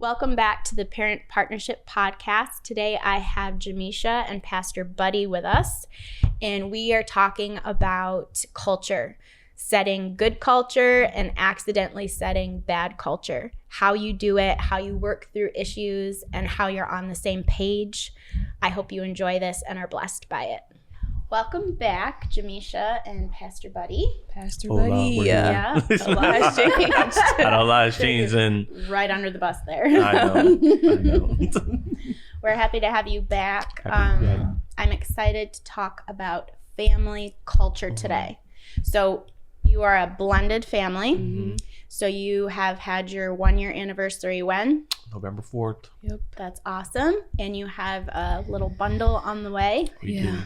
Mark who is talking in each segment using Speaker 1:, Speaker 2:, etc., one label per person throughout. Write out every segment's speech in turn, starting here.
Speaker 1: Welcome back to the Parent Partnership Podcast. Today I have Jamisha and Pastor Buddy with us, and we are talking about culture, setting good culture and accidentally setting bad culture, how you do it, how you work through issues, and how you're on the same page. I hope you enjoy this and are blessed by it. Welcome back, Jamisha and Pastor Buddy.
Speaker 2: Pastor Buddy. Yeah.
Speaker 1: A lot has changed.
Speaker 3: A lot has changed. And
Speaker 1: right under the bus there.
Speaker 3: I know.
Speaker 1: We're happy to have you back.
Speaker 3: Yeah.
Speaker 1: I'm excited to talk about family culture today. So you are a blended family.
Speaker 2: Mm-hmm.
Speaker 1: So you have had your 1-year anniversary when?
Speaker 3: November 4th.
Speaker 2: Yep.
Speaker 1: That's awesome. And you have a little bundle on the way.
Speaker 3: We do.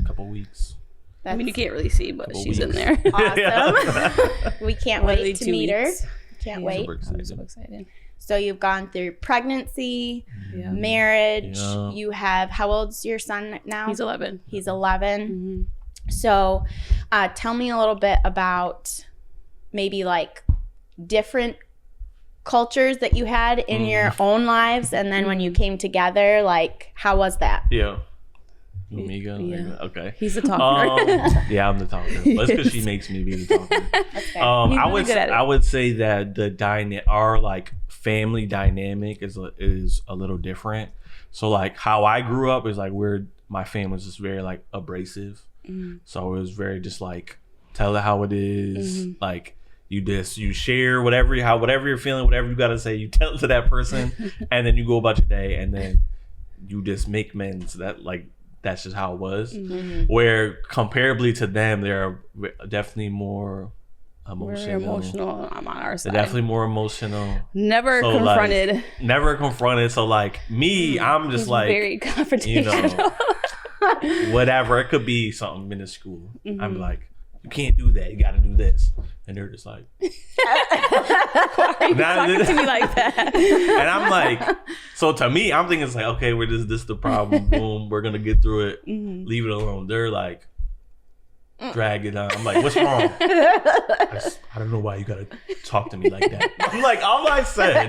Speaker 3: A couple weeks.
Speaker 1: That's
Speaker 2: I mean, you can't really see, but she's in there.
Speaker 1: awesome. We can't wait to meet her. Can't wait.
Speaker 3: Super excited.
Speaker 2: I'm so excited.
Speaker 1: So you've gone through pregnancy,
Speaker 2: Yeah.
Speaker 1: marriage.
Speaker 3: Yeah.
Speaker 1: You have, how old's your son now?
Speaker 2: He's 11.
Speaker 1: He's 11.
Speaker 2: Mm-hmm.
Speaker 1: So tell me a little bit about maybe like different cultures that you had in your own lives, and then when you came together, like how was that?
Speaker 3: Yeah. Amiga?
Speaker 2: Yeah.
Speaker 3: Okay.
Speaker 2: He's the talker.
Speaker 3: Yeah, I'm the talker. That's because she makes me be the talker.
Speaker 1: Okay.
Speaker 3: I would say that our like family dynamic is a little different. So like how I grew up is like my family was just very like abrasive.
Speaker 2: Mm-hmm.
Speaker 3: So it was very just like tell it how it is. Like you share whatever you're feeling, whatever you gotta say, you tell it to that person, and then you go about your day, and then you just make amends. That's just how it was.
Speaker 2: Mm-hmm.
Speaker 3: Where comparably to them, they're definitely more emotional.
Speaker 2: We're emotional. I'm on our side.
Speaker 3: They're definitely more emotional.
Speaker 2: Never
Speaker 3: So,
Speaker 2: confronted.
Speaker 3: Like, never confronted. So like me, I'm just
Speaker 2: He's
Speaker 3: like
Speaker 2: very confrontational.
Speaker 3: Whatever. It could be something minuscule.
Speaker 2: Mm-hmm.
Speaker 3: I'm like, you can't do that. You got to do this. And they're just like,
Speaker 2: Why are you talking to me like that?
Speaker 3: and I'm like, so to me, I'm thinking it's like, okay, this the problem. Boom, we're gonna get through it.
Speaker 2: Mm-hmm.
Speaker 3: Leave it alone. They're like, drag it on. I'm like, what's wrong? I don't know why you gotta talk to me like that. I'm like, all I said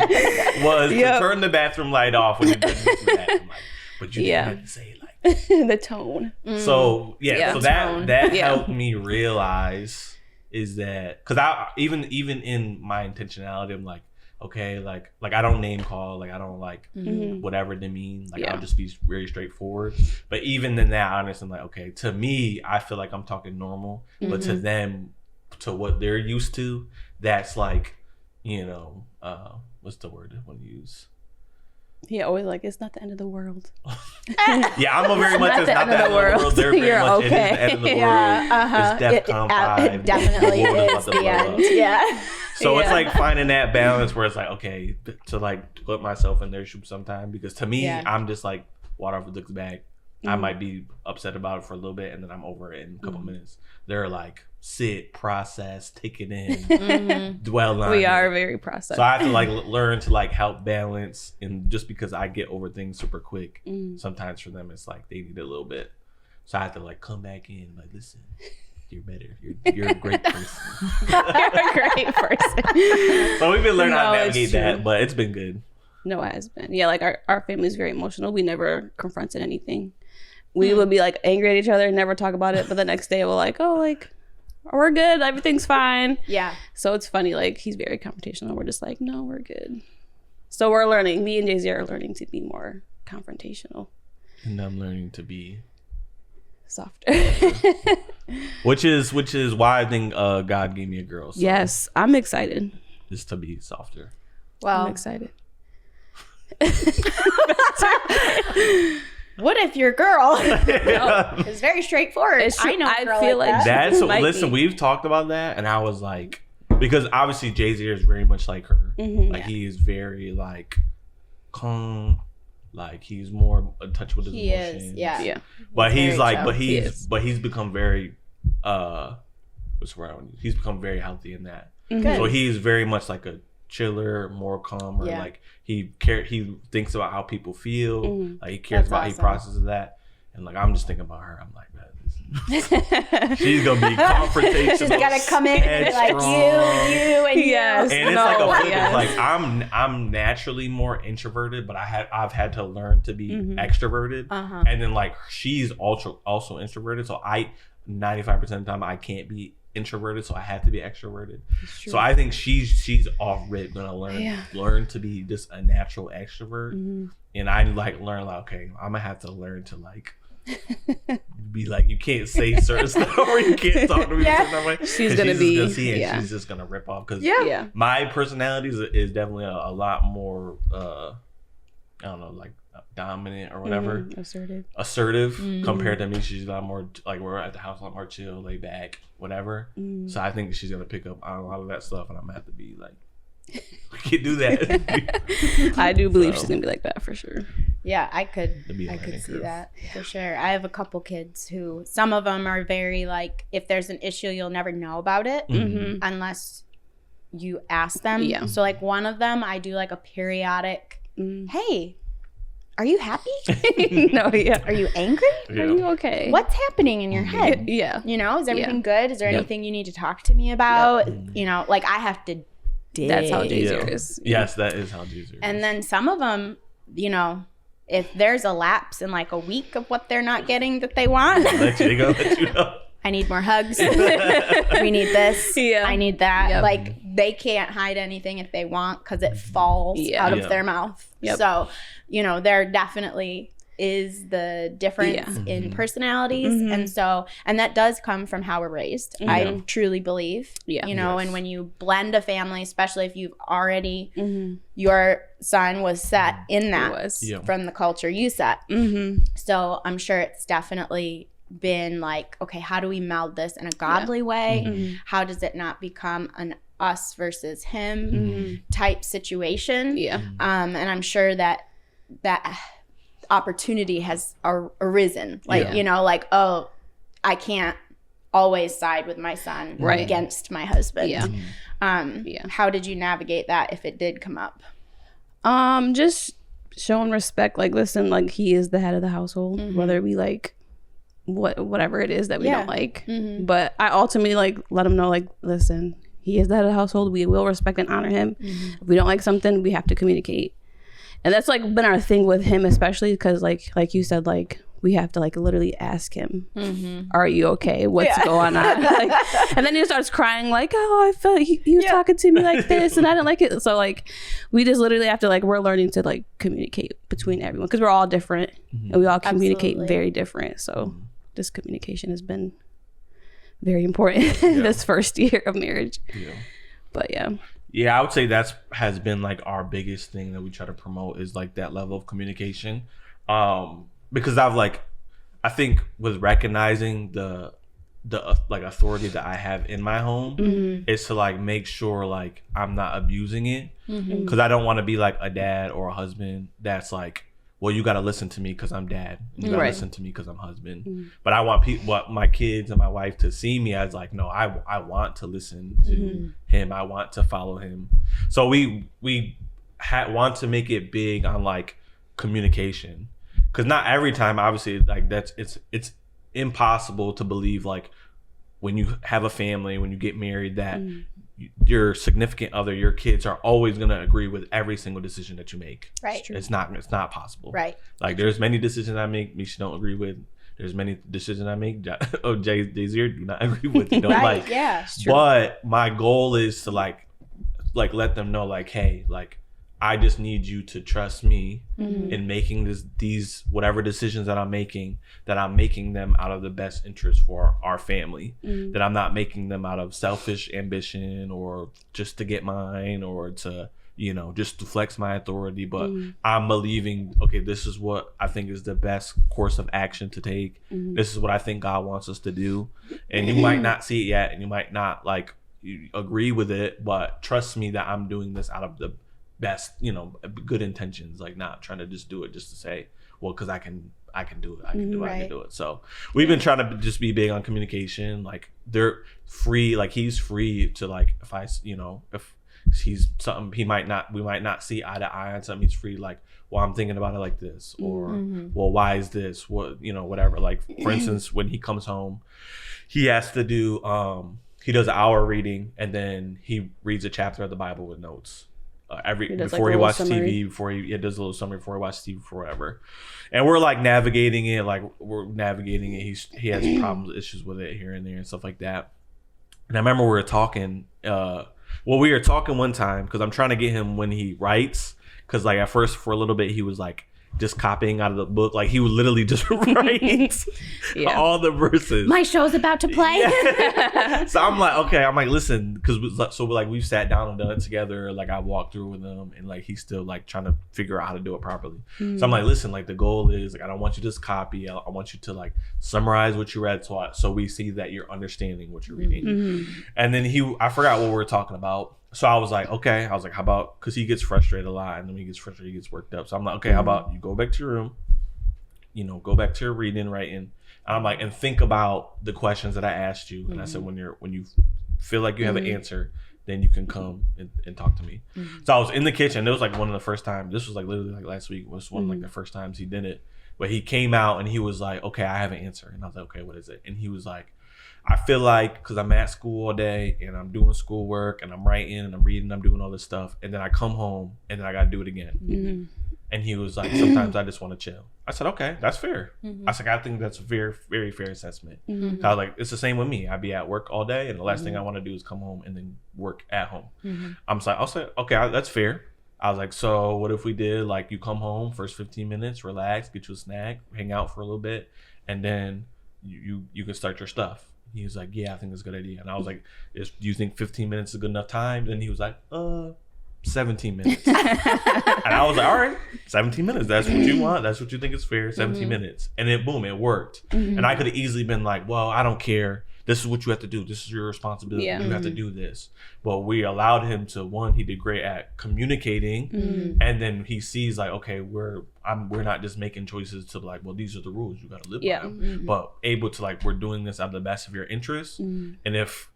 Speaker 3: was to turn the bathroom light off when you get into the bathroom. Like, but you didn't have to say it like that.
Speaker 2: The tone.
Speaker 3: So so that
Speaker 2: Yeah.
Speaker 3: helped me realize is that because I even in my intentionality, I'm like, okay, like I don't name call, like I don't like whatever they mean, like I'll just be very straightforward. But even in that, I understand like, okay, to me, I feel like I'm talking normal, but to them, to what they're used to, that's like, what's the word I want to use?
Speaker 2: Yeah, always like, it's not the end of the world.
Speaker 3: Yeah, I'm a very much, it's not the end of the world. They're very
Speaker 1: You're
Speaker 3: much,
Speaker 1: okay.
Speaker 3: it is the end of the world.
Speaker 1: Yeah,
Speaker 3: It's DEFCON 5.
Speaker 1: It definitely
Speaker 3: The world
Speaker 1: is
Speaker 3: about to
Speaker 1: the
Speaker 3: blow
Speaker 1: end.
Speaker 3: up.
Speaker 1: Yeah.
Speaker 3: So it's like finding that balance where it's like, okay, to like put myself in their shoes sometime, because to me, I'm just like water off a duck's back. I might be upset about it for a little bit and then I'm over it in a couple minutes. They're like, sit, process, take it in, dwell on it.
Speaker 2: We are very processed.
Speaker 3: So I have to like learn to like help balance, and just because I get over things super quick, sometimes for them it's like they need a little bit. So I have to like come back in, like, listen, you're better. You're a great person.
Speaker 2: You're a great person.
Speaker 3: So we've been learning how to
Speaker 2: No, it's
Speaker 3: navigate
Speaker 2: true.
Speaker 3: that, but it's been good.
Speaker 2: No, it has been. Yeah, like our family's very emotional. We never confronted anything. We would be like angry at each other, never talk about it. But the next day we're like, oh, like, we're good. Everything's fine.
Speaker 1: Yeah.
Speaker 2: So it's funny. Like, he's very confrontational. We're just like, no, we're good. So we're learning. Me and Jay-Z are learning to be more confrontational.
Speaker 3: And I'm learning to be
Speaker 2: Softer.
Speaker 3: which is why I think God gave me a girl. So
Speaker 2: Yes, I'm excited.
Speaker 3: just to be softer.
Speaker 1: Well,
Speaker 2: I'm excited.
Speaker 1: what if your girl is very straightforward? I know a girl
Speaker 2: I feel
Speaker 1: like
Speaker 2: like
Speaker 1: that.
Speaker 3: That's
Speaker 2: Might
Speaker 3: listen,
Speaker 2: be.
Speaker 3: we've talked about that, and I was like, because obviously Jay-Z is very much like her. Like he is very like calm, like he's more in touch with his
Speaker 1: He
Speaker 3: emotions.
Speaker 1: is, yeah.
Speaker 2: Yeah.
Speaker 3: But
Speaker 1: He's
Speaker 3: he's
Speaker 1: very
Speaker 3: like,
Speaker 1: chill.
Speaker 3: but he's become very what's the word I want to use? He's become very healthy in that.
Speaker 1: Good.
Speaker 3: So he's very much like a chiller, more calmer. Like he thinks about how people feel. Like he cares
Speaker 1: That's
Speaker 3: about, he
Speaker 1: awesome.
Speaker 3: processes that. And like I'm just thinking about her. I'm like, man, she's gonna be confrontational.
Speaker 1: She's gotta come in and be like you and
Speaker 2: yes.
Speaker 3: And it's like a flip. It's like I'm naturally more introverted, but I've had to learn to be extroverted. And then like she's also introverted, so 95% of the time I can't be introverted, so I have to be extroverted. So I think she's already gonna learn to be just a natural extrovert. And I like learn like, okay, I'm gonna have to learn to like be like, you can't say certain stuff or you can't talk to me certain way.
Speaker 2: She's gonna be
Speaker 3: she's just gonna rip off because my personality is definitely a lot more I don't know, like dominant or whatever, assertive compared to me. She's a lot more like, we're at the house a lot more chill, laid back, whatever. So I think she's gonna pick up on a lot of that stuff, and I'm gonna have to be like, we can't do that.
Speaker 2: I do believe she's gonna be like that for sure.
Speaker 1: Yeah, I could see that for sure. I have a couple kids who, some of them are very like, if there's an issue, you'll never know about it unless you ask them. Yeah. So like one of them, I do like a periodic, hey, are you happy?
Speaker 2: No, yeah.
Speaker 1: Are you angry?
Speaker 2: Yeah. Are you okay?
Speaker 1: What's happening in your head?
Speaker 2: Yeah.
Speaker 1: You know, is everything good? Is there anything you need to talk to me about? You know, like I have to dig.
Speaker 2: That's how Jazer is.
Speaker 3: Yes, that is how Jazer is.
Speaker 1: And then some of them, you know, if there's a lapse in like a week of what they're not getting that they want,
Speaker 3: let you know.
Speaker 1: I need more hugs. We need this. Yeah. I need that. Yep. Like they can't hide anything if they want because it falls out of their mouth. Yep. So, you know, there definitely is the difference in personalities. And that does come from how we're raised. I truly believe, you know, and when you blend a family, especially if you've already, your son was set in that from the culture you set. So I'm sure it's definitely been like, okay, how do we meld this in a godly way? How does it not become an us versus him type situation? And I'm sure that opportunity has arisen, like you know, like, oh, I can't always side with my son against my husband. How did you navigate that if it did come up?
Speaker 2: Just showing respect, like, listen, like, he is the head of the household, whether we like whatever it is that we don't like. But I ultimately like let him know, like, listen, he is the head of the household, we will respect and honor him. If we don't like something, we have to communicate. And that's like been our thing with him, especially because like you said, like we have to like literally ask him, are you okay? What's going on? Like, and then he starts crying like, oh, I felt he was talking to me like this and I didn't like it. So like we just literally have to like, we're learning to like communicate between everyone because we're all different and we all communicate very different. So this communication has been very important in this first year of marriage. But
Speaker 3: yeah, I would say has been like our biggest thing that we try to promote is like that level of communication. Because I think with recognizing the like authority that I have in my home is to like make sure like I'm not abusing it, because I don't want to be like a dad or a husband that's like, well, you got to listen to me because I'm dad. And you got to listen to me because I'm husband. But I want my kids and my wife to see me as like, no, I want to listen to him. I want to follow him. So we want to make it big on like communication, because not every time, obviously, like it's impossible to believe like when you have a family, when you get married, that your significant other, your kids are always going to agree with every single decision that you make.
Speaker 1: Right.
Speaker 3: It's not possible.
Speaker 1: Right.
Speaker 3: Like there's many decisions I make Misha don't agree with. There's many decisions I make Jazer do not agree with. You don't like.
Speaker 1: Yeah.
Speaker 3: But my goal is to like let them know like, hey, like I just need you to trust me in making these whatever decisions that I'm making them out of the best interest for our family. That I'm not making them out of selfish ambition or just to get mine or to, you know, just to flex my authority. But I'm believing, okay, this is what I think is the best course of action to take. This is what I think God wants us to do. And you might not see it yet, and you might not like agree with it, but trust me that I'm doing this out of the best, you know, good intentions, like not trying to just do it just to say, well, because I can do it. So we've been trying to just be big on communication. Like they're free, like he's free to like, if I, you know, if he's something we might not see eye to eye on something. He's free, like, well, I'm thinking about it like this, or well, why is this? What, whatever. Like, for instance, when he comes home, he has to do he does an hour reading, and then he reads a chapter of the Bible with notes. Before he watches TV, before he does a little summary before he watches TV, for whatever. And we're like navigating it. He has problems, issues with it here and there and stuff like that. And I remember we were talking, we were talking one time because I'm trying to get him when he writes. Because like at first for a little bit he was like just copying out of the book. Like he would literally just write all the verses.
Speaker 1: My show's about to play.
Speaker 3: Yeah. So I'm like, listen, because we've sat down and done it together. Like I walked through with him, and like he's still like trying to figure out how to do it properly. So I'm like, listen, like the goal is like I don't want you to just copy. I want you to like summarize what you read, so we see that you're understanding what you're reading. And then I forgot what we were talking about. So I was like, okay. I was like, how about, because he gets frustrated a lot, and then when he gets frustrated, he gets worked up. So I'm like, okay, how about you go back to your room, go back to your reading, writing. And I'm like, and think about the questions that I asked you. And I said, when you feel like you have an answer, then you can come and talk to me. So I was in the kitchen. It was like one of the first times. This was like literally like last week. Was one of like the first times he did it. But he came out and he was like, okay, I have an answer. And I was like, okay, what is it? And he was like, I feel like because I'm at school all day and I'm doing schoolwork and I'm writing and I'm reading, I'm doing all this stuff. And then I come home and then I got to do it again. And he was like, sometimes I just want to chill. I said, okay, that's fair. I said, I think that's a very, very fair assessment. I was like, it's the same with me. I'd be at work all day and the last thing I want to do is come home and then work at home. I'll say, okay, that's fair. I was like, so what if we did like you come home, first 15 minutes, relax, get you a snack, hang out for a little bit, and then you can start your stuff. He was like, yeah, I think that's a good idea. And I was like, do you think 15 minutes is a good enough time? And he was like, 17 minutes. And I was like, all right, 17 minutes. That's what you want. That's what you think is fair. 17 minutes. And then boom, it worked. And I could have easily been like, well, I don't care. This is what you have to do. This is your responsibility. You have to do this. But we allowed him to, he did great at communicating. And then he sees like, okay, we're not just making choices to like, well, these are the rules. You got to live by them. But able to like, we're doing this out of the best of your interests. And if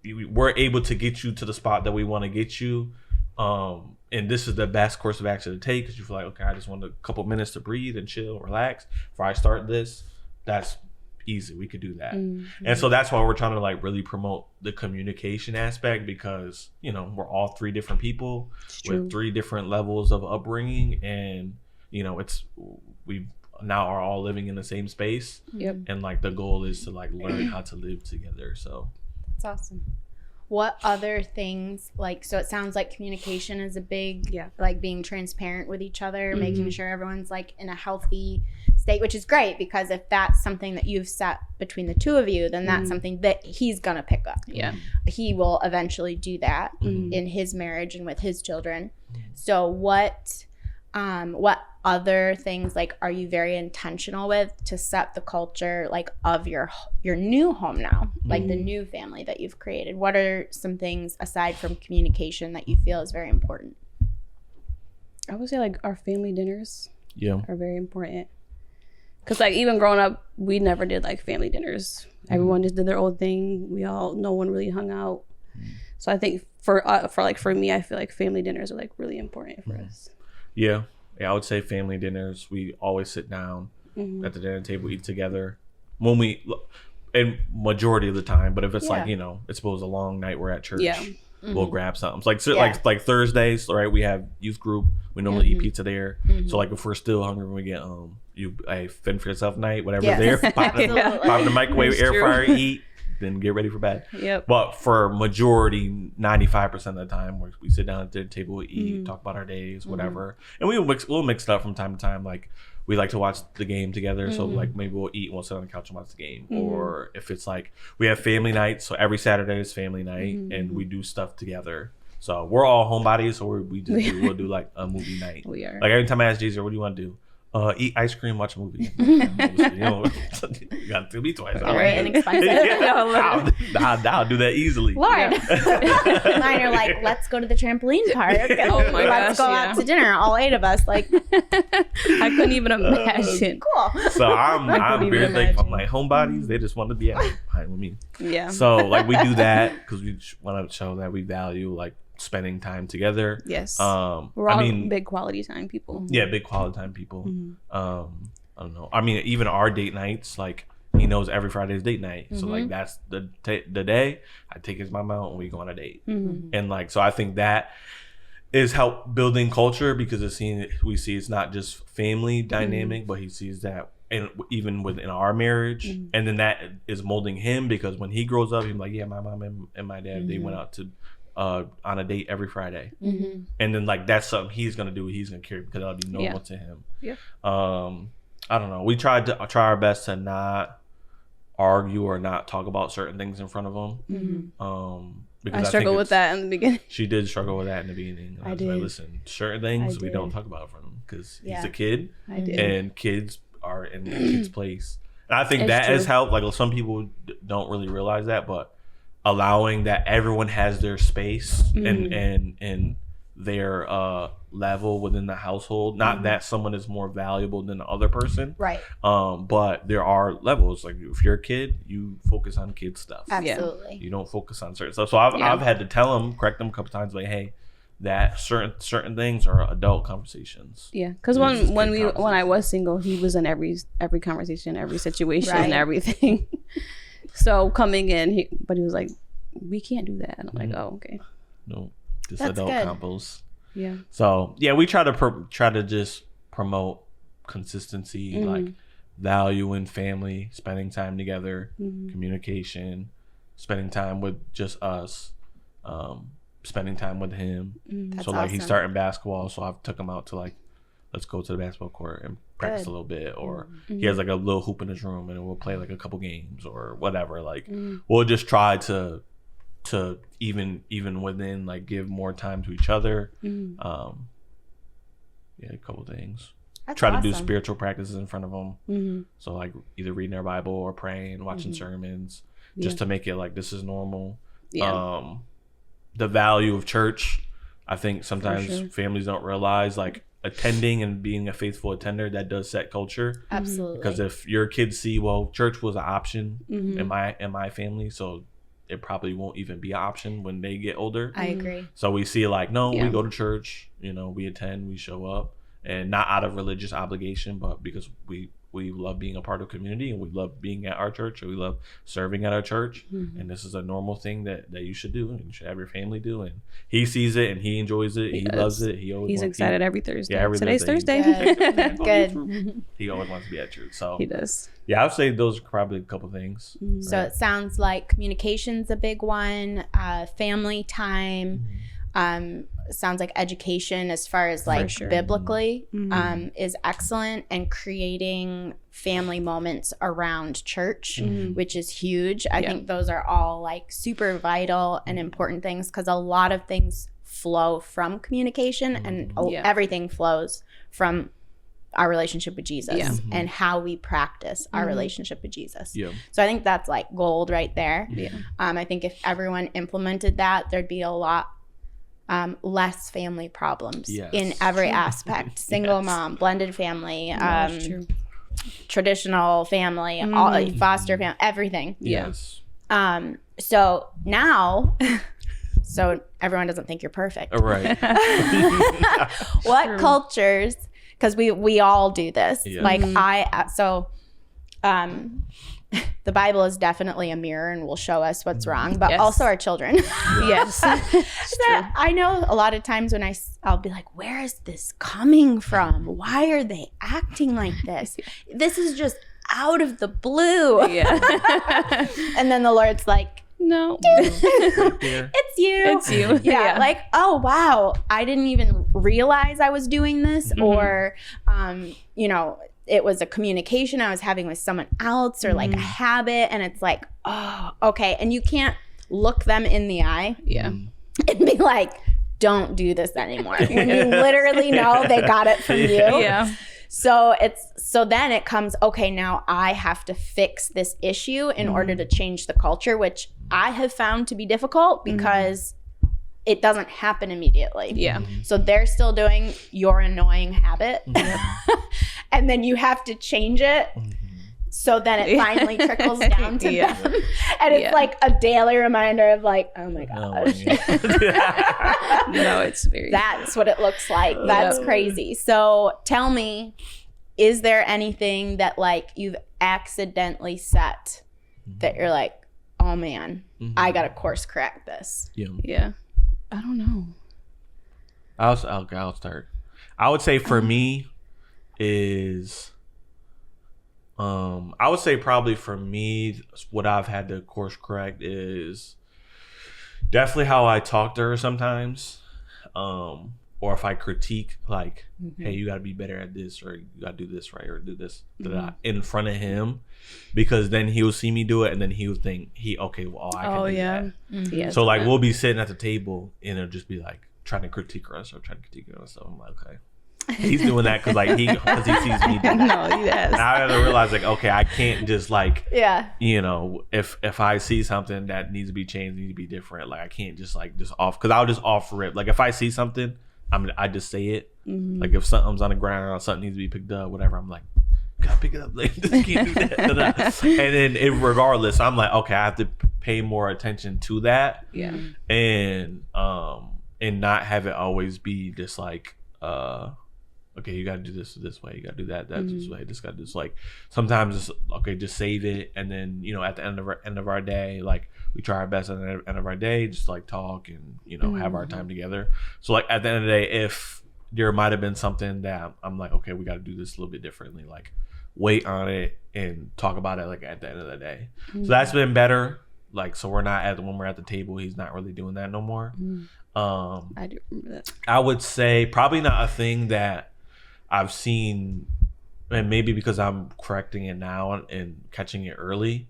Speaker 3: we're able to get you to the spot that we want to get you, and this is the best course of action to take because you feel like, okay, I just want a couple minutes to breathe and chill, relax before I start this. That's easy. We could do that. And so that's why we're trying to like really promote the communication aspect because, we're all three different people with three different levels of upbringing. And, we now are all living in the same space. And like the goal is to like learn how to live together. So
Speaker 1: that's awesome. What other things, so it sounds like communication is a big, like being transparent with each other, making sure everyone's like in a healthy state, which is great because if that's something that you've set between the two of you, then that's something that he's going to pick up. He will eventually do that in his marriage and with his children. So what other things like are you very intentional with to set the culture like of your new home now, like the new family that you've created? What are some things aside from communication that you feel is very important?
Speaker 2: I would say like our family dinners are very important because like even growing up we never did like family dinners. Everyone just did their own thing. No one really hung out. So I think for me I feel like family dinners are like really important for us.
Speaker 3: Yeah, I would say family dinners. We always sit down at the dinner table, eat together. And majority of the time, but if it's like, it's supposed a long night, we're at church, we'll grab something. Like Thursdays, right? We have youth group. We normally eat pizza there. So like if we're still hungry when we get fend for yourself night, whatever's there, pop in the microwave, air fryer, eat. Then get ready for bed. But for majority, 95% of the time, we sit down at the table, we eat, talk about our days, whatever. And we'll mix it up from time to time. Like we like to watch the game together. So like maybe we'll eat and we'll sit on the couch and watch the game. Or if it's like we have family night. So every Saturday is family night and we do stuff together. So we're all homebodies. So we'll do like a movie night. We are. Like every time I ask Jesus, what do you want to do? Eat ice cream, watch a movie. You got to be twice.
Speaker 1: Very inexpensive.
Speaker 3: I'll do that easily.
Speaker 1: Lord. Mine are like, let's go to the trampoline park.
Speaker 2: Oh my gosh.
Speaker 1: Let's go out to dinner, all 8 of us. Like,
Speaker 2: I couldn't even imagine.
Speaker 1: Cool.
Speaker 3: So I'm very thankful. I'm like, homebodies, they just want to be out behind with me.
Speaker 2: Yeah.
Speaker 3: So like we do that because we want to show that we value like spending time together.
Speaker 2: Yes. We're all big quality time people.
Speaker 3: Yeah, big quality time people. I don't know. I mean, even our date nights, like he knows every Friday's date night. So like that's the day I take his mom out and we go on a date. And like, so I think that is help building culture, because we see it's not just family dynamic, but he sees that and even within our marriage, and then that is molding him, because when he grows up, he's like, yeah, my mom and my dad, they went out to on a date every Friday, and then like that's something he's gonna do. He's gonna carry, because that'll be normal to him. Yeah. I don't know. We try our best to not argue or not talk about certain things in front of him. Because
Speaker 2: I struggled with that in the beginning.
Speaker 3: She did struggle with that in the beginning. I did. Like, listen, certain things we don't talk about in front of him, because he's a kid, and kids are in the kid's place. And I think that has helped. Like some people don't really realize that, but allowing that everyone has their space and their level within the household. Not that someone is more valuable than the other person,
Speaker 1: right?
Speaker 3: But there are levels. Like if you're a kid, you focus on kid stuff.
Speaker 1: Absolutely.
Speaker 3: You don't focus on certain stuff. So I've had to tell him, correct them a couple times, like, hey, that certain things are adult conversations.
Speaker 2: Yeah, because when I was single, he was in every conversation, every situation, and everything. So coming in, he was like, we can't do that. And I'm like, oh, okay.
Speaker 3: No, just that's adult combos.
Speaker 2: Yeah.
Speaker 3: So yeah, we try to just promote consistency, like valuing family, spending time together, communication, spending time with just us, spending time with him. So like he's starting basketball, so I've took him out to like, let's go to the basketball court and practice a little bit, or he has like a little hoop in his room and we'll play like a couple games or whatever. Like we'll just try to even within like give more time to each other. A couple things. That's try to do spiritual practices in front of them. So like either reading their Bible or praying, watching sermons, just to make it like this is normal. The value of church, I think sometimes families don't realize, like attending and being a faithful attender, that does set culture.
Speaker 1: Absolutely.
Speaker 3: Because if your kids see, well, church was an option in my family, so it probably won't even be an option when they get older.
Speaker 1: I agree.
Speaker 3: So we see like, no, we go to church, we attend, we show up, and not out of religious obligation, but because we love being a part of community, and we love being at our church, or we love serving at our church, and this is a normal thing that you should do, and you should have your family do. And he sees it and he enjoys it. He loves it. He's excited every Thursday. Yeah,
Speaker 2: today's Thursday.
Speaker 1: Good.
Speaker 3: He always wants to be at church. So
Speaker 2: he does.
Speaker 3: Yeah, I'd say those are probably a couple things.
Speaker 1: So it sounds like communication's a big one. Family time. Sounds like education, as far as like biblically, is excellent, and creating family moments around church, which is huge. I think those are all like super vital and important things, because a lot of things flow from communication, and everything flows from our relationship with Jesus and how we practice our relationship with Jesus. So I think that's like gold right there. I think if everyone implemented that, there'd be a lot less family problems in every aspect. Single mom, blended family, traditional family, all, foster family, everything. So now, so everyone doesn't think you're perfect.
Speaker 3: Right.
Speaker 1: What cultures, because we all do this. Like the Bible is definitely a mirror and will show us what's wrong, but also our children. I know a lot of times when I'll be like, where is this coming from? Why are they acting like this? This is just out of the blue. And then the Lord's like, no, it's you. Yeah, like, oh wow, I didn't even realize I was doing this, or it was a communication I was having with someone else, or like a habit, and it's like, oh, okay. And you can't look them in the eye and be like, don't do this anymore. When you literally know they got it from you. So then it comes, okay, now I have to fix this issue in order to change the culture, which I have found to be difficult, because it doesn't happen immediately. So they're still doing your annoying habit. And then you have to change it So then it finally trickles down to them. And it's like a daily reminder of like, oh my gosh.
Speaker 2: No, it's very...
Speaker 1: That's what it looks like. That's crazy. So tell me, is there anything that like you've accidentally set that you're like, oh man, I got to course correct this?
Speaker 2: Yeah. I don't know.
Speaker 3: I'll start. I would say for me is... I would say probably for me, what I've had to course correct is definitely how I talk to her sometimes. Or if I critique, like, hey, you got to be better at this, or you got to do this right, or do this in front of him, because then he'll see me do it, and then he'll think I can do that.
Speaker 2: Yeah.
Speaker 3: So like we'll be sitting at the table, and it'll just be like trying to critique us or trying to critique us. So I'm like, okay. He's doing that because he sees me do that.
Speaker 2: No, yes.
Speaker 3: Now I have to realize like, okay, I can't just like,
Speaker 1: you
Speaker 3: know, if I see something that needs to be changed, needs to be different, like I can't just off, because I'll just off rip. Like if I see something, I just say it. Like if something's on the ground or something needs to be picked up, whatever, I'm like, gotta pick it up. Like, just can't do that. And then regardless, I'm like, okay, I have to pay more attention to that.
Speaker 2: Yeah.
Speaker 3: And not have it always be just like, okay, you gotta do this way, you gotta do that this way, this gotta do this. Like sometimes it's okay, just save it, and then at the end of our day, like we try our best at the end of our day, just like talk and have our time together. So like at the end of the day, if there might have been something that I'm like, okay, we gotta do this a little bit differently, like wait on it and talk about it like at the end of the day. So that's been better. Like so we're not when we're at the table, he's not really doing that no more.
Speaker 2: I do remember that. I
Speaker 3: would say probably not a thing that I've seen, and maybe because I'm correcting it now and catching it early,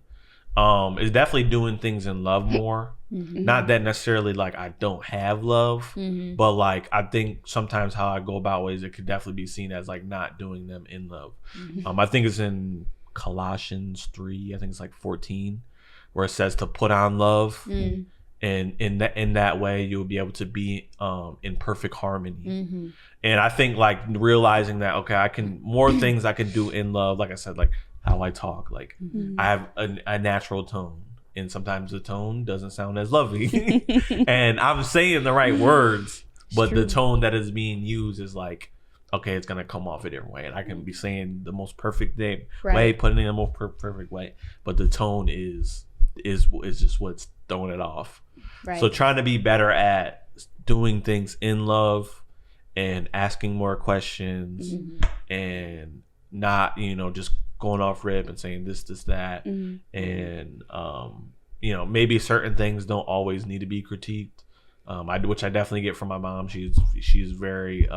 Speaker 3: is definitely doing things in love more. Not that necessarily like I don't have love, but like I think sometimes how I go about ways, it could definitely be seen as like not doing them in love. I think it's in Colossians 3, I think it's like 14, where it says to put on love. And in that way, you'll be able to be in perfect harmony. And I think like realizing that, okay, I can more things I can do in love. Like I said, like how I talk, like I have a natural tone, and sometimes the tone doesn't sound as lovely. And I'm saying the right words, but the tone that is being used is like, okay, it's gonna come off a different way, and I can be saying the most perfect way, putting it in the most perfect way, but the tone is just what's throwing it off. So trying to be better at doing things in love and asking more questions and not, just going off rip and saying this, that. And, maybe certain things don't always need to be critiqued. Which I definitely get from my mom. She's very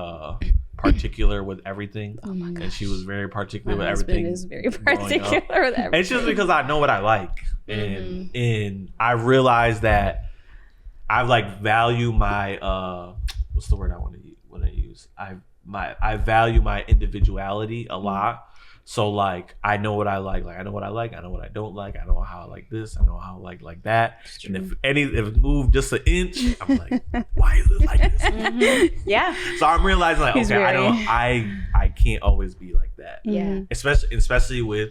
Speaker 3: particular with everything. Oh my gosh. And she was very particular with everything.
Speaker 2: My husband is very particular with everything.
Speaker 3: It's just because I know what I like. And I realize that I like value my what's the word I want to use? I value my individuality a lot. So like I know what I like. Like I know what I like. I know what I don't like. I know how I like this. I know how I like that. And if it moved just an inch, I'm like, why is it like this?
Speaker 1: Yeah.
Speaker 3: So I'm realizing like, I can't always be like that.
Speaker 1: Yeah.
Speaker 3: Especially with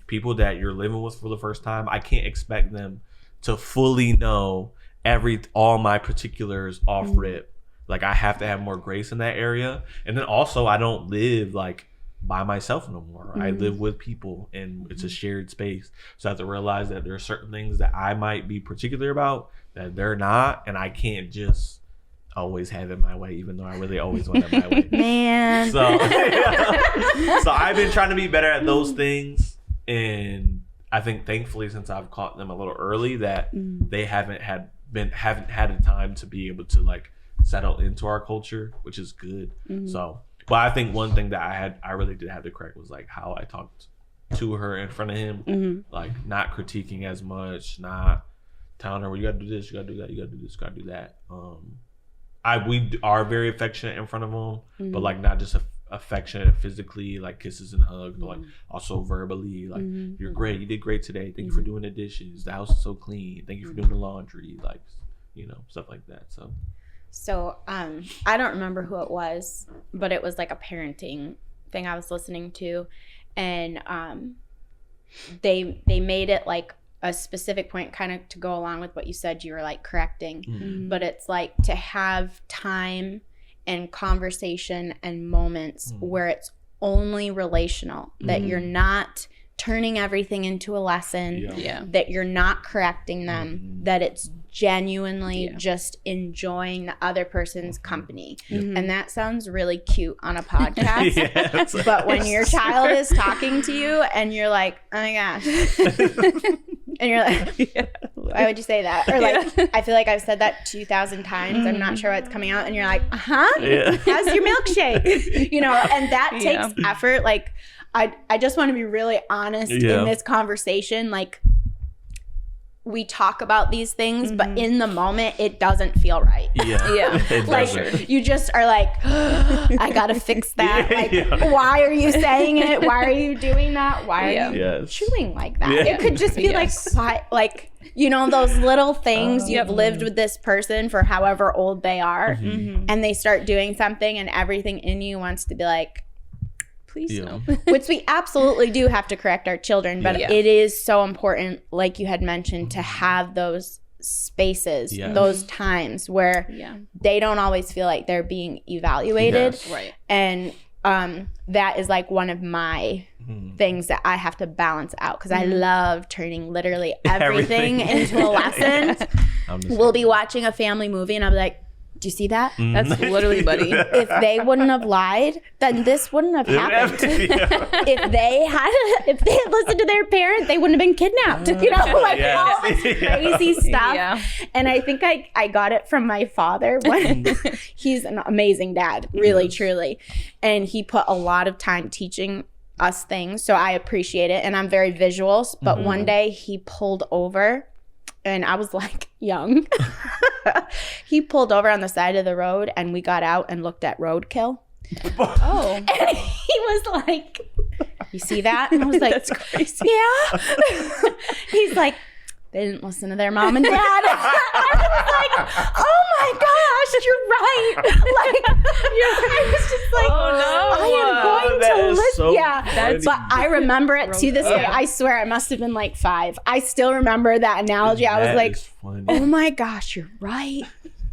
Speaker 3: people that you're living with for the first time. I can't expect them to fully know all my particulars off rip. Like I have to have more grace in that area. And then also I don't live like by myself no more. I live with people and it's a shared space. So I have to realize that there are certain things that I might be particular about that they're not, and I can't just always have it my way, even though I really always want it my way.
Speaker 1: Man.
Speaker 3: So I've been trying to be better at those things, and I think thankfully since I've caught them a little early that they haven't had a time to be able to like settle into our culture, which is good. So but I think one thing that I really did have to correct was like how I talked to her in front of him, like not critiquing as much, not telling her, well, you gotta do this, you gotta do that, you gotta do this, you gotta do that. We are very affectionate in front of him, but like not just affectionate physically, like kisses and hugs, but like also verbally, like you're great, you did great today, thank you for doing the dishes, the house is so clean, thank you for doing the laundry, like stuff like that.
Speaker 1: So I don't remember who it was, but it was like a parenting thing I was listening to, and they made it like a specific point, kind of to go along with what you said, you were like correcting, but it's like to have time and conversation and moments where it's only relational, that you're not turning everything into a lesson, that you're not correcting them, that it's genuinely just enjoying the other person's company. And that sounds really cute on a podcast. But when your child is talking to you and you're like, oh my gosh, and you're like, why would you say that? Or like, I feel like I've said that 2,000 times. I'm not sure what's coming out. And you're like, how's your milkshake? You know, and that takes effort. Like, I just want to be really honest in this conversation. Like, we talk about these things, but in the moment, it doesn't feel right. Like, you just are like, I gotta fix that. Like, why are you saying it? Why are you doing that? Why are you chewing like that? It could just be like, you know, those little things. You've lived with this person for however old they are, and they start doing something, and everything in you wants to be like, please no. Which we absolutely do have to correct our children, but it is so important, like you had mentioned, to have those spaces, those times where they don't always feel like they're being evaluated. And that is like one of my things that I have to balance out, because I love turning literally everything into a lesson. We'll be watching a family movie and I'll be like, do you see that?
Speaker 2: That's literally Buddy.
Speaker 1: If they wouldn't have lied, then this wouldn't have happened. If they had listened to their parent, they wouldn't have been kidnapped. You know, like all this crazy stuff. And I think I got it from my father when he's an amazing dad, really, truly. And he put a lot of time teaching us things. So I appreciate it. And I'm very visual. But one day he pulled over and I was like young. He pulled over on the side of the road and we got out and looked at roadkill. And he was like, you see that? And I was like, that's crazy. Yeah. He's like, they didn't listen to their mom and dad. I was like, oh my gosh, you're right. Like, I was just like, I am going to listen. So but I remember it to this day. I swear I must have been like 5. I still remember that analogy. I was like, oh my gosh, you're right.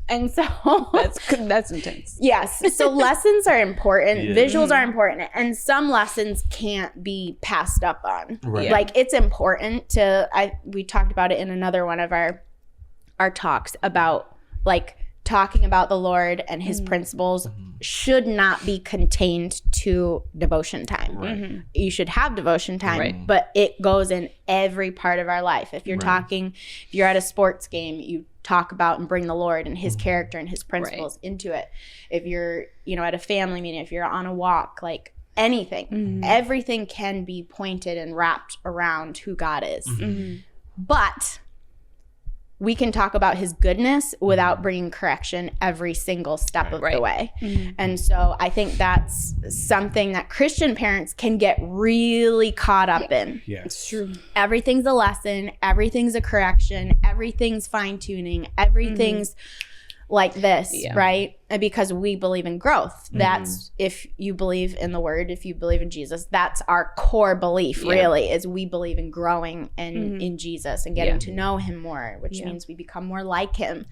Speaker 1: And so
Speaker 2: that's intense.
Speaker 1: Yes. So lessons are important. Visuals are important. And some lessons can't be passed up on. Like, it's important to, we talked about it in another one of our talks about like talking about the Lord and his principles should not be contained to devotion time. You should have devotion time, but it goes in every part of our life. If you're talking, if you're at a sports game, you talk about and bring the Lord and his character and his principles into it. If you're, you know, at a family meeting, if you're on a walk, like anything, everything can be pointed and wrapped around who God is. But we can talk about his goodness without bringing correction every single step of the way. And so I think that's something that Christian parents can get really caught up in.
Speaker 2: It's true.
Speaker 1: Everything's a lesson. Everything's a correction. Everything's fine-tuning. Everything's like this, right? And because we believe in growth. That's, if you believe in the word, if you believe in Jesus, that's our core belief, really, is we believe in growing and in Jesus and getting to know him more, which means we become more like him.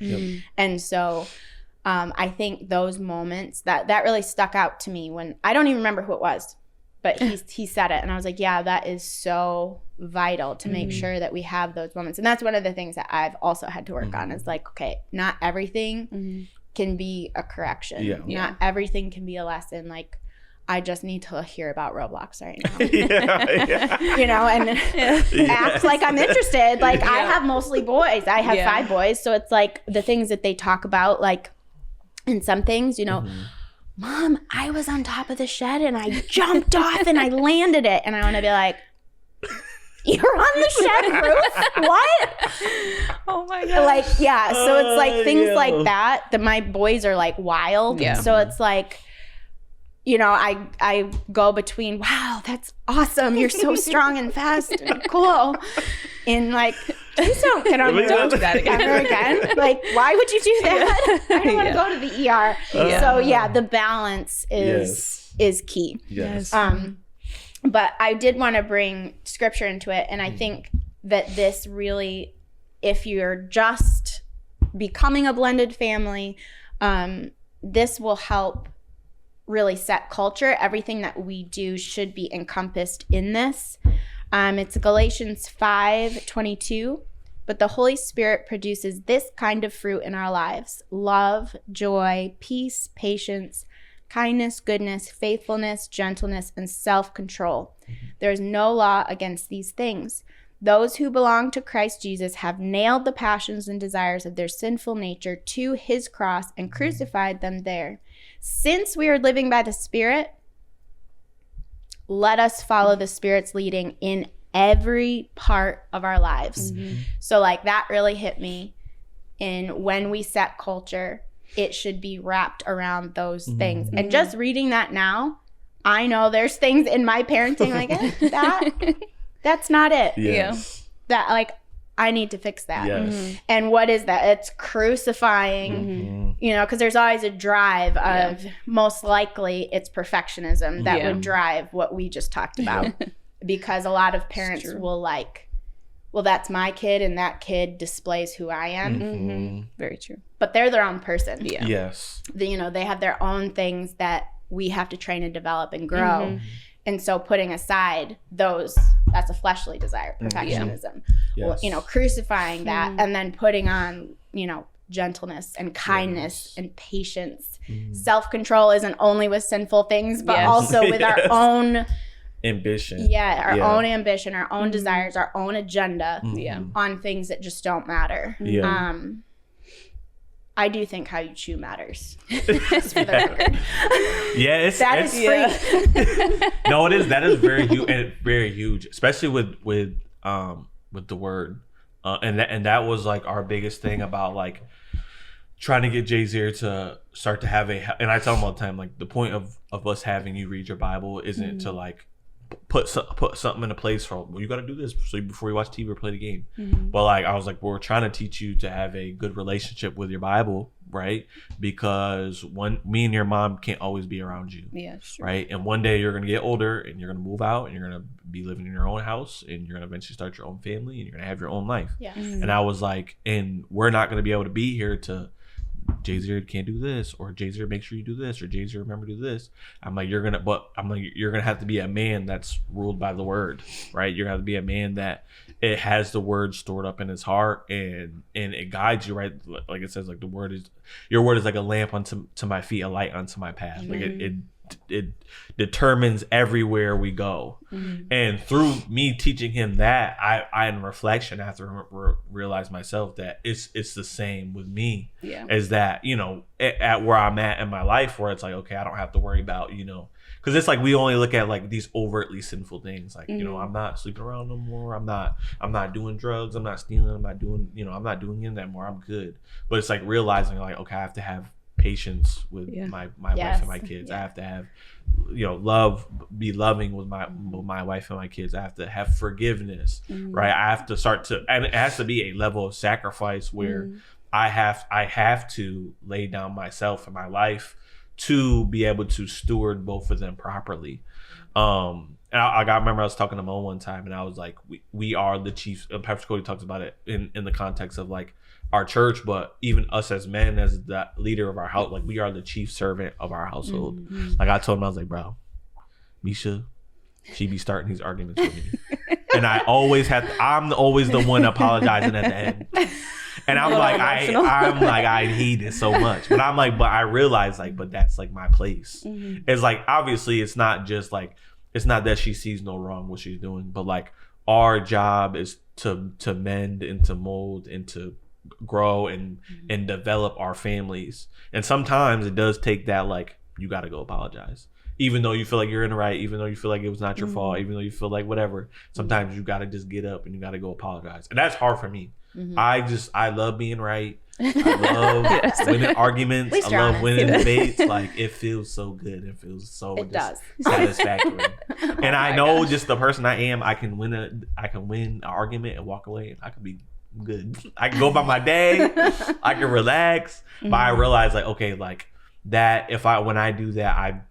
Speaker 1: And so I think those moments, that really stuck out to me when, I don't even remember who it was, but he said it. And I was like, yeah, that is so vital to make sure that we have those moments. And that's one of the things that I've also had to work on, is like, okay, not everything can be a correction. Not everything can be a lesson. Like, I just need to hear about Roblox right now. You know, and act like I'm interested. Like, I have mostly boys. I have 5 boys. So it's like the things that they talk about, like, in some things, you know, Mom, I was on top of the shed and I jumped off and I landed it. And I want to be like, you're on the shed roof? What? Oh my God. Like, yeah. So it's like things like that my boys are like wild. So it's like, you know, I go between, wow, that's awesome. You're so strong and fast and cool. And like, please don't do that ever again. Like, why would you do that? I don't want to go to the ER. So yeah, the balance is key. But I did want to bring scripture into it. And I think that this really, if you're just becoming a blended family, this will help really set culture. Everything that we do should be encompassed in this. It's Galatians 5:22. But the Holy Spirit produces this kind of fruit in our lives: love, joy, peace, patience, kindness, goodness, faithfulness, gentleness, and self-control. There is no law against these things. Those who belong to Christ Jesus have nailed the passions and desires of their sinful nature to his cross and crucified them there. Since we are living by the Spirit, let us follow the Spirit's leading in every part of our lives. So like that really hit me. In when we set culture, it should be wrapped around those things. And just reading that now, I know there's things in my parenting like that's not it.
Speaker 3: Yes.
Speaker 1: That like I need to fix that.
Speaker 3: Yes.
Speaker 1: And what is that? It's crucifying, you know, because there's always a drive of most likely it's perfectionism that would drive what we just talked about. Because a lot of parents will like, well, that's my kid and that kid displays who I am.
Speaker 2: Very true.
Speaker 1: But they're their own person.
Speaker 3: Yes.
Speaker 1: You know, they have their own things that we have to train and develop and grow. And so putting aside those, that's a fleshly desire, perfectionism. Well, you know, crucifying that and then putting on, you know, gentleness and kindness and patience. Self-control isn't only with sinful things, but also with our own
Speaker 3: ambition.
Speaker 1: Our own ambition, our own desires, our own agenda on things that just don't matter. I do think how you chew matters. Just for the record.
Speaker 3: That
Speaker 1: is free.
Speaker 3: No, it is. That is very huge, especially with the word, and that was like our biggest thing about like trying to get Jay-Z to start to have and I tell him all the time, like the point of us having you read your Bible isn't to like put something into place for, well, you got to do this so before you watch TV or play the game. But like I was like, we're trying to teach you to have a good relationship with your Bible, right? Because me and your mom can't always be around you, right? And one day you're gonna get older and you're gonna move out and you're gonna be living in your own house and you're gonna eventually start your own family and you're gonna have your own life. And I was like, and we're not gonna be able to be here to Jay-Z can't do this, or Jay-Z make sure you do this, or Jay-Z remember to do this. I'm like, you're gonna have to be a man that's ruled by the word, right? You're gonna have to be a man that it has the word stored up in his heart and it guides you, right? Like it says, like your word is like a lamp unto my feet, a light unto my path. Like it determines everywhere we go. And through me teaching him that, I in reflection after realize myself that it's the same with me. Is that, you know, at where I'm at in my life, where it's like, okay, I don't have to worry about, you know, because it's like we only look at like these overtly sinful things, like, you know, I'm not sleeping around no more, I'm not doing drugs, I'm not stealing, I'm not doing any of that anymore, I'm good. But it's like realizing like, okay, I have to have patience with my wife and my kids. I have to have, you know, be loving with my wife and my kids. I have to have forgiveness, right? I have to start to, and it has to be a level of sacrifice where I have to lay down myself and my life to be able to steward both of them properly. And I remember I was talking to Mo one time and I was like, we are the chiefs. Pastor Cody talks about it in the context of like our church, but even us as men, as the leader of our house, like we are the chief servant of our household. Like I told him, I was like, bro, Misha, she be starting these arguments with me. And I always I'm always the one apologizing at the end. And I'm like, I hate it so much. But I'm like, but I realize like, but that's like my place. It's like, obviously it's not just like, it's not that she sees no wrong what she's doing, but like our job is to mend and to mold and to grow and develop our families. And sometimes it does take that, like, you got to go apologize. Even though you feel like you're in the right, even though you feel like it was not your fault, even though you feel like whatever, sometimes you got to just get up and you got to go apologize. And that's hard for me. I love being right. I love winning arguments. I love winning debates. Like, it feels so good. It feels so satisfactory. And I know just the person I am, I can win an argument and walk away and I can be good. I can go by my day. I can relax. But I realize like, okay, like that, when I do that,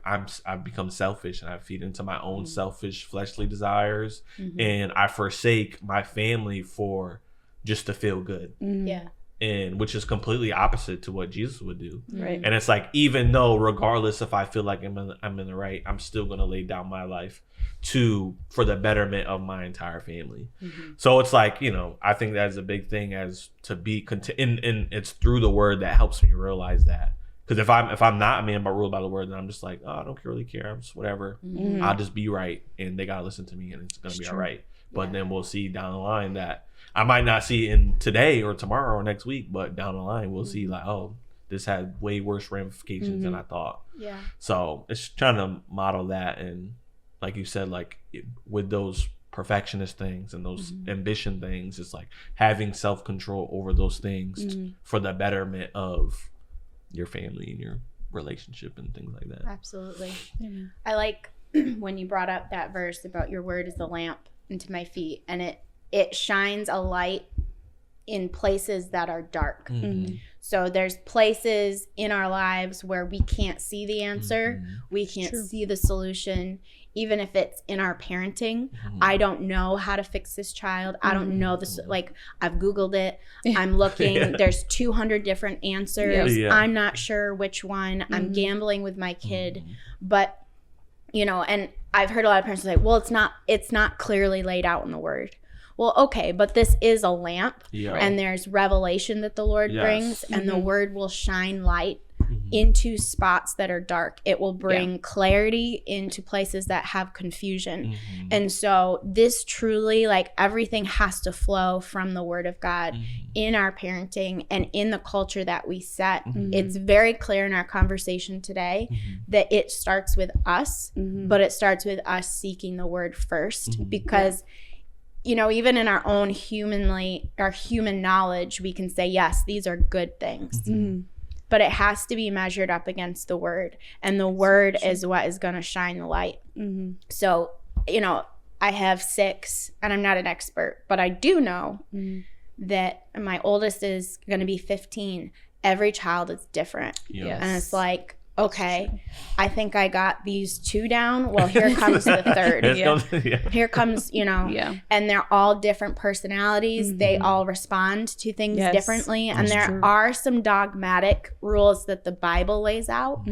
Speaker 3: I've become selfish, and I feed into my own selfish fleshly desires, and I forsake my family for just to feel good.
Speaker 1: Yeah.
Speaker 3: And which is completely opposite to what Jesus would do.
Speaker 2: Right.
Speaker 3: And it's like, even though regardless if I feel like I'm in the right, I'm still going to lay down my life for the betterment of my entire family. So it's like, I think that's a big thing, as to be and it's through the word that helps me realize that. Because if I'm not a man but ruled by the word, then I'm just like, oh, I don't really care. I'm just whatever. I'll just be right, and they gotta listen to me, and it's gonna be all right. But then we'll see down the line that I might not see in today or tomorrow or next week, but down the line we'll see like, oh, this had way worse ramifications than I thought.
Speaker 1: Yeah.
Speaker 3: So it's trying to model that, and like you said, like with those perfectionist things and those ambition things, it's like having self-control over those things for the betterment of your family and your relationship and things like that.
Speaker 1: Absolutely. I like when you brought up that verse about your word is a lamp into my feet, and it shines a light in places that are dark. So there's places in our lives where we can't see the answer, we can't see the solution, even if it's in our parenting. I don't know how to fix this child. I don't know this. Like, I've Googled it. I'm looking. There's 200 different answers. I'm not sure which one. I'm gambling with my kid. But, and I've heard a lot of parents say, well, it's not clearly laid out in the word. Well, okay, but this is a lamp, and there's revelation that the Lord brings, and the word will shine light into spots that are dark. It will bring clarity into places that have confusion. And so this truly, like, everything has to flow from the word of God in our parenting and in the culture that we set. It's very clear in our conversation today that it starts with us, but it starts with us seeking the word first, because even in our own human knowledge, we can say, yes, these are good things. But it has to be measured up against the word. And the word is what is going to shine the light. So, I have 6, and I'm not an expert, but I do know that my oldest is going to be 15. Every child is different. And it's like, okay, I think I got these 2 down. Well, here comes the 3rd. Here comes, and they're all different personalities. They all respond to things differently. And there are some dogmatic rules that the Bible lays out,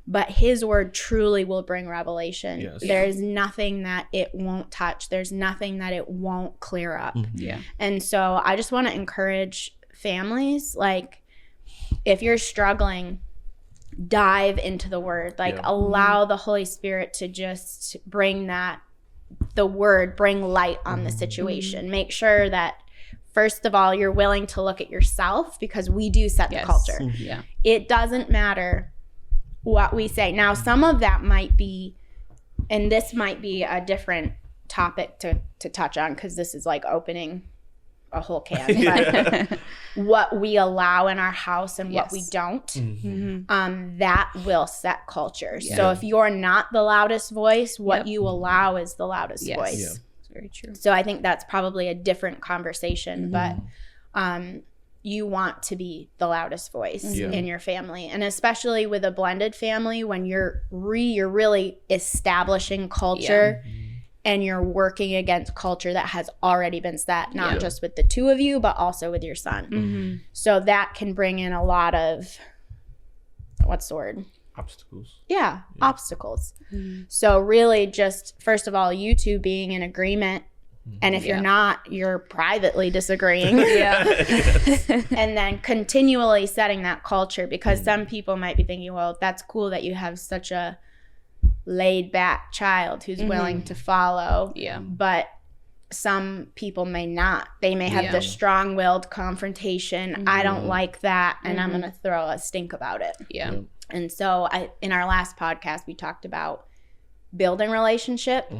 Speaker 1: but his word truly will bring revelation. There's nothing that it won't touch. There's nothing that it won't clear up. And so I just want to encourage families, like, if you're struggling, dive into the word, like allow the Holy Spirit to just bring light on the situation. Make sure that, first of all, you're willing to look at yourself, because we do set the culture. It doesn't matter what we say. Now, some of that might be, and this might be a different topic to touch on, because this is like opening a whole can, but what we allow in our house and what we don't, that will set culture. So if you're not the loudest voice, what you allow is the loudest voice.
Speaker 2: It's very true.
Speaker 1: So I think that's probably a different conversation, but you want to be the loudest voice in your family, and especially with a blended family, when you're really establishing culture. And you're working against culture that has already been set, not just with the 2 of you, but also with your son. So that can bring in a lot of, what's the word?
Speaker 3: Obstacles.
Speaker 1: Obstacles. So really, just first of all, you 2 being in agreement. And if you're not, you're privately disagreeing. And then continually setting that culture, because some people might be thinking, well, that's cool that you have such a laid back child who's willing to follow, but some people may not. They may have the strong-willed confrontation. I don't like that, and I'm gonna throw a stink about it. And so in our last podcast, we talked about building relationship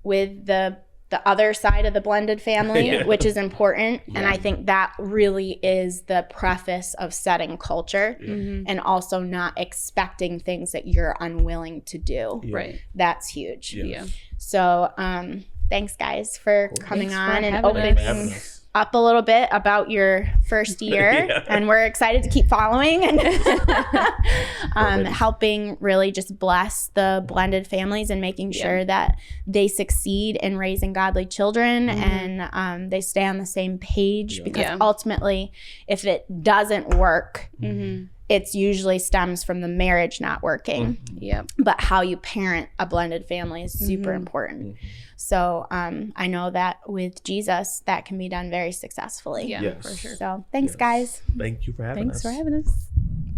Speaker 1: with the other side of the blended family, which is important. And I think that really is the preface of setting culture, and also not expecting things that you're unwilling to do. That's huge. So thanks, guys, for coming on and up a little bit about your first year, and we're excited to keep following and helping really just bless the blended families and making sure that they succeed in raising godly children and they stay on the same page because ultimately if it doesn't work, it's usually stems from the marriage not working. But how you parent a blended family is super important. So I know that with Jesus, that can be done very successfully.
Speaker 2: For sure.
Speaker 1: So thanks, guys.
Speaker 3: Thank you for having us.
Speaker 2: Thanks for having us.